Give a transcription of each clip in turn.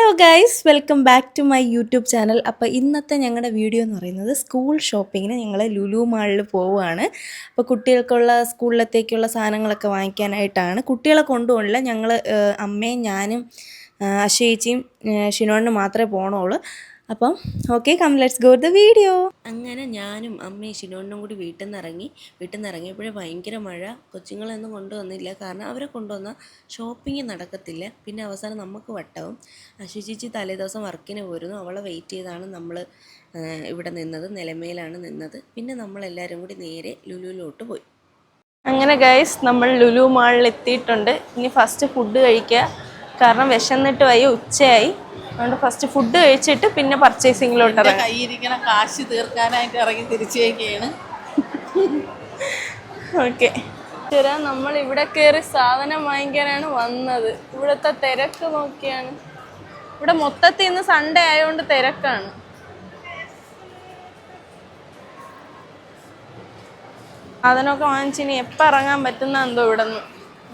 Hello guys, welcome back to my YouTube channel. അപ്പോൾ ഇന്നത്തെ ഞങ്ങളുടെ വീഡിയോ എന്ന് പറയുന്നത് സ്കൂൾ ഷോപ്പിങ്ങിന് ഞങ്ങൾ ലുലു മാളിൽ പോവുകയാണ്. അപ്പോൾ കുട്ടികൾക്കുള്ള സ്കൂളിലത്തേക്കുള്ള സാധനങ്ങളൊക്കെ വാങ്ങിക്കാനായിട്ടാണ്. കുട്ടികളെ കൊണ്ടുപോകില്ല, ഞങ്ങൾ അമ്മയും ഞാനും അശേച്ചിയും ഷിനോണിനും മാത്രമേ പോകണുള്ളൂ. അപ്പം okay, come let's go the video. അങ്ങനെ ഞാനും അമ്മയും ഷിനോണിനും കൂടി വീട്ടിൽ നിന്ന് ഇറങ്ങിയപ്പോഴേ ഭയങ്കര മഴ. കൊച്ചുങ്ങളൊന്നും കൊണ്ടുവന്നില്ല, കാരണം അവരെ കൊണ്ടുവന്നാൽ ഷോപ്പിംഗ് നടക്കത്തില്ല. പിന്നെ അവസാനം നമുക്ക് വട്ടവും. അശുചിച്ചി തലേദിവസം വർക്കിന് പോയിരുന്നു, അവളെ വെയിറ്റ് ചെയ്താണ് നമ്മൾ ഇവിടെ നിന്നത്. നിലമേലാണ് നിന്നത്. പിന്നെ നമ്മളെല്ലാവരും കൂടി നേരെ ലുലുവിലോട്ട് പോയി. അങ്ങനെ ഗൈസ്, നമ്മൾ ലുലു മാളിൽ എത്തിയിട്ടുണ്ട്. ഇനി ഫസ്റ്റ് ഫുഡ് കഴിക്കുക, കാരണം വിശന്നിട്ട് വയ്യ, ഉച്ചയായി. അതുകൊണ്ട് ഫസ്റ്റ് ഫുഡ് കഴിച്ചിട്ട് പിന്നെ പർച്ചേസിങ്ങിലോട്ട് ഇറങ്ങി. കയ്യിരിക്കണ കാശ് തീർക്കാനായിട്ട് ഇറങ്ങി തിരിച്ചേക്കാണ്. ഓക്കെ, നമ്മൾ ഇവിടെ കയറി സാധനം വാങ്ങിക്കാനാണ് വന്നത്. ഇവിടുത്തെ തിരക്ക് നോക്കിയാണ്. ഇവിടെ മൊത്തത്തിൽ ഇന്ന് സൺഡേ ആയതുകൊണ്ട് തിരക്കാണ്. സാധനമൊക്കെ വാങ്ങിച്ച് ഇനി എപ്പോൾ ഇറങ്ങാൻ പറ്റുന്ന എന്തോ ഇവിടെ നിന്ന്.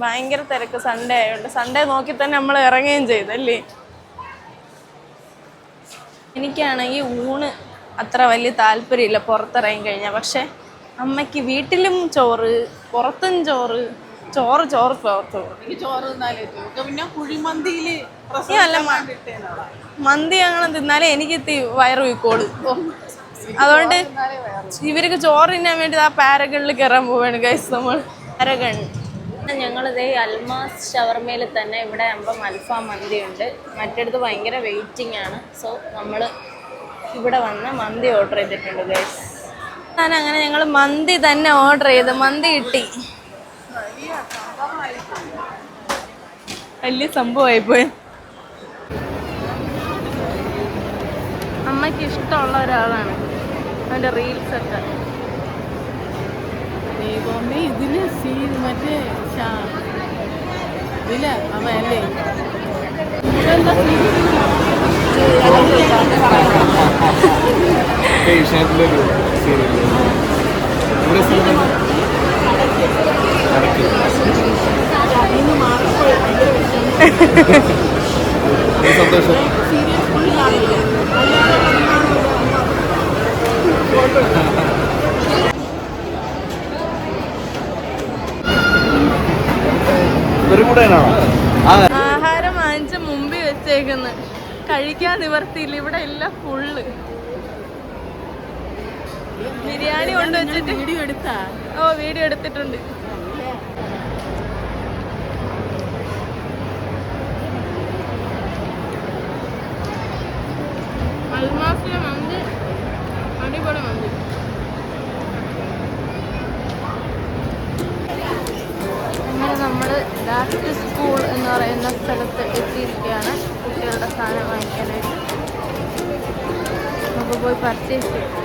ഭയങ്കര തിരക്ക് സൺഡേ ആയതുകൊണ്ട്. സൺഡേ നോക്കി തന്നെ നമ്മൾ ഇറങ്ങുകയും ചെയ്തല്ലേ. എനിക്കാണെങ്കിൽ ഊണ് അത്ര വലിയ താല്പര്യമില്ല പുറത്തിറങ്ങി കഴിഞ്ഞാൽ. പക്ഷെ അമ്മയ്ക്ക് വീട്ടിലും ചോറ്, പുറത്തും ചോറ്, ചോറ് ചോറ് ചോറ് എനിക്ക് ചോറ് തിന്നാലേ പിന്നെ കുഴിമന്തിയില് മന്തി അങ്ങനെ തിന്നാലേ എനിക്ക് വയറ് വീക്കോളൂ. അതുകൊണ്ട് ഇവർക്ക് ചോറ് തിന്നാൻ വേണ്ടി ആ പാരഗണിൽ കയറാൻ പോവാണ് ഗൈസ്. നമ്മൾ പാരഗൺ ഞങ്ങളിതേ അൽമാസ് ഷവർമയിൽ തന്നെ ഇവിടെ ആകുമ്പം അൽഫാം മന്തി ഉണ്ട്. മറ്റടുത്ത് ഭയങ്കര വെയിറ്റിംഗ് ആണ്. സോ നമ്മൾ ഇവിടെ വന്ന് മന്തി ഓർഡർ ചെയ്തിട്ടുണ്ട് ഗൈസ്. അങ്ങനെ ഞങ്ങൾ മന്തി തന്നെ ഓർഡർ ചെയ്ത് മന്തി കിട്ടി. വലിയ സംഭവമായിപ്പോയി. അമ്മയ്ക്ക് ഇഷ്ടമുള്ള ഒരാളാണ് അവൻ്റെ റീൽസൊക്കെ. ഇതില് മറ്റേ ഇതില് അവല്ലേ സന്തോഷം. ആഹാരം വാങ്ങിച്ച് മുമ്പിൽ വെച്ചേക്കുന്നു, കഴിക്കാൻ നിവർത്തിയില്ല. ഇവിടെ എല്ലാം ഫുള്ള്. ബിരിയാണി കൊണ്ടുവച്ചിട്ട് വീഡിയോ എടുത്താ? ഓ, വീഡിയോ എടുത്തിട്ടുണ്ട്. അൽമാസിലെ മന്തി അടിപൊളി മന്തി. അങ്ങനെ നമ്മൾ ലാസ്റ്റ് സ്കൂൾ എന്ന് പറയുന്ന സ്ഥലത്ത് എത്തിയിരിക്കുകയാണ്. കുട്ടികളുടെ സാധനം വാങ്ങിക്കാനായിട്ട് നമുക്ക് പോയി പർച്ചേസ് ചെയ്യാം.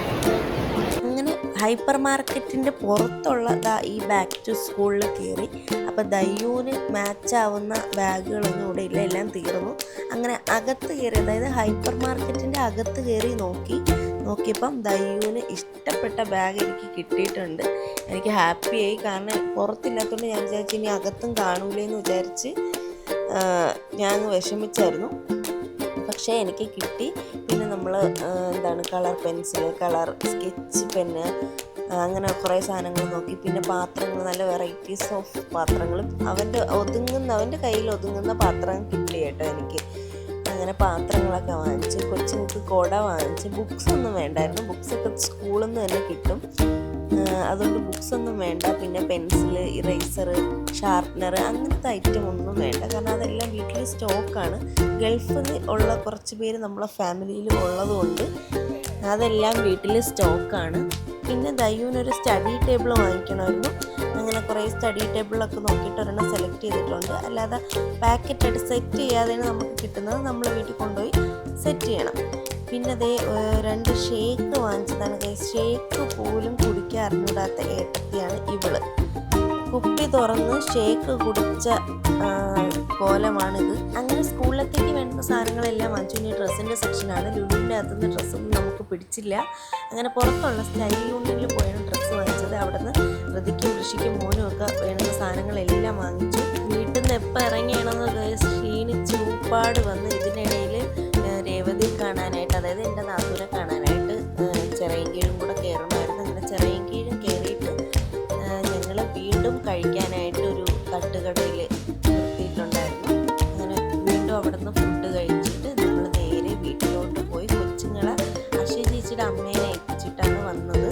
അങ്ങനെ ഹൈപ്പർ മാർക്കറ്റിൻ്റെ പുറത്തുള്ള ഈ ബാക്ക് ടു സ്കൂളിൽ കയറി. അപ്പോൾ ദയ്യൂന് മാച്ചാവുന്ന ബാഗുകളൊന്നും ഇവിടെ ഇല്ല, എല്ലാം തീർന്നു. അങ്ങനെ അകത്ത് കയറി, അതായത് ഹൈപ്പർ മാർക്കറ്റിൻ്റെ അകത്ത് കയറി നോക്കിയപ്പം ദയ്യൂന് ഇഷ്ടപ്പെട്ട ബാഗ് എനിക്ക് കിട്ടിയിട്ടുണ്ട്. എനിക്ക് ഹാപ്പിയായി, കാരണം പുറത്തില്ലാത്തതുകൊണ്ട് ഞാൻ വിചാരിച്ചു ഇനി അകത്തും കാണൂലേന്ന് വിചാരിച്ച് ഞാൻ വിഷമിച്ചായിരുന്നു. പക്ഷേ എനിക്ക് കിട്ടി. പിന്നെ നമ്മൾ colour pencil, colour sketch pen, അങ്ങനെ കുറേ സാധനങ്ങൾ നോക്കി. പിന്നെ പാത്രങ്ങൾ, നല്ല വെറൈറ്റീസ് ഓഫ് പാത്രങ്ങളും അവൻ്റെ കയ്യിൽ ഒതുങ്ങുന്ന പാത്രം കിട്ടി കേട്ടോ എനിക്ക്. അങ്ങനെ പാത്രങ്ങളൊക്കെ വാങ്ങിച്ച്, കൊച്ചുങ്ങൾക്ക് കുട വാങ്ങിച്ച്. ബുക്സ് ഒന്നും വേണ്ടായിരുന്നു, ബുക്സൊക്കെ സ്കൂളിൽ നിന്ന് തന്നെ കിട്ടും, അതുകൊണ്ട് ബുക്സ് ഒന്നും വേണ്ട. പിന്നെ പെൻസിൽ, ഇറേസർ, ഷാർപ്നർ, അങ്ങനത്തെ ഐറ്റം ഒന്നും വേണ്ട, കാരണം അതെല്ലാം വീട്ടിൽ സ്റ്റോക്കാണ്. ഗൾഫിൽ ഉള്ള കുറച്ച് പേര് നമ്മളെ ഫാമിലിയിൽ ഉള്ളതുകൊണ്ട് അതെല്ലാം വീട്ടിൽ സ്റ്റോക്കാണ്. പിന്നെ ദയ്യൂനൊരു സ്റ്റഡി ടേബിൾ വാങ്ങിക്കണമായിരുന്നു. അങ്ങനെ കുറേ സ്റ്റഡി ടേബിളൊക്കെ നോക്കിയിട്ട് ഒരെണ്ണം സെലക്ട് ചെയ്തിട്ടുണ്ട്. അല്ലാതെ പാക്കറ്റായിട്ട് സെറ്റ് ചെയ്യാതെയാണ് നമുക്ക് കിട്ടുന്നത്, നമ്മൾ വീട്ടിൽ കൊണ്ടുപോയി സെറ്റ് ചെയ്യണം. പിന്നെ അതേ 2 ഷേക്ക് വാങ്ങിച്ചതാണ്. ഷേക്ക് പോലും കുടിക്കാൻ അറിഞ്ഞൂടാത്ത ഏട്ടത്തിയാണ് ഇവള്. കുപ്പി തുറന്ന് ഷേക്ക് കുടിച്ച കോലമാണിത്. അങ്ങനെ സ്കൂളിലത്തേക്ക് വേണ്ടുന്ന സാധനങ്ങളെല്ലാം വാങ്ങിച്ചു. ഇനി ഡ്രസ്സിൻ്റെ സെക്ഷനാണ്. ലുലുവിൻ്റെ അകത്തുനിന്ന് ഡ്രസ്സൊന്നും നമുക്ക് പിടിച്ചില്ല. അങ്ങനെ പുറത്തുള്ള സ്റ്റൈൽ യൂണിയനിൽ പോയാണ് ഡ്രസ്സ് വാങ്ങിച്ചത്. അവിടെ നിന്ന് ഋതിക്കും ഋഷിക്കും മോനും ഒക്കെ വേണ്ടുന്ന സാധനങ്ങളെല്ലാം വാങ്ങിച്ചു. വീട്ടിൽ നിന്ന് എപ്പോൾ ഇറങ്ങിയാണെന്ന് ക്ഷീണിച്ച് ഊപ്പാട് വന്ന് ഇതിനിടയിൽ കയറണമായിരുന്നു. അങ്ങനെ ചിറയൻകീഴും കയറിയിട്ട് ഞങ്ങൾ വീണ്ടും കഴിക്കാനായിട്ട് ഒരു തട്ടുകടയിൽ നിർത്തിയിട്ടുണ്ടായിരുന്നു. അങ്ങനെ വീണ്ടും അവിടെ നിന്ന് ഫുഡ് കഴിച്ചിട്ട് നമ്മൾ നേരെ വീട്ടിലോട്ട് പോയി. കൊച്ചുങ്ങളെ അശ്വ ചേച്ചിയുടെ അമ്മേനെ ഏൽപ്പിച്ചിട്ടാണ് വന്നത്.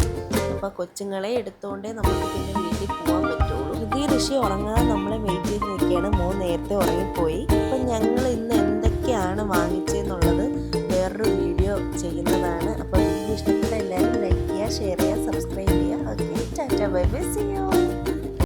അപ്പോൾ കൊച്ചുങ്ങളെ എടുത്തുകൊണ്ടേ നമുക്ക് പിന്നെ വീട്ടിൽ പോകാൻ പറ്റുള്ളൂ. ഹൃദയ ഋഷി ഉറങ്ങാതെ നമ്മളെ വെയിറ്റ് ചെയ്ത് നിൽക്കുകയാണ്. മോൻ നേരത്തെ ഉറങ്ങിപ്പോയി. അപ്പം ഞങ്ങൾ ഇന്ന് എന്തൊക്കെയാണ് വാങ്ങിച്ചതെന്നുള്ളത് വേറൊരു വീഡിയോ ചെയ്യുന്നതാണ്. അപ്പോൾ വീഡിയോ ഇഷ്ടപ്പെട്ട എല്ലാവരും ലൈക്ക് ചെയ്യുക, ഷെയർ ചെയ്യുക, സബ്സ്ക്രൈബ് ചെയ്യുക. Okay, tata bye bye, see U.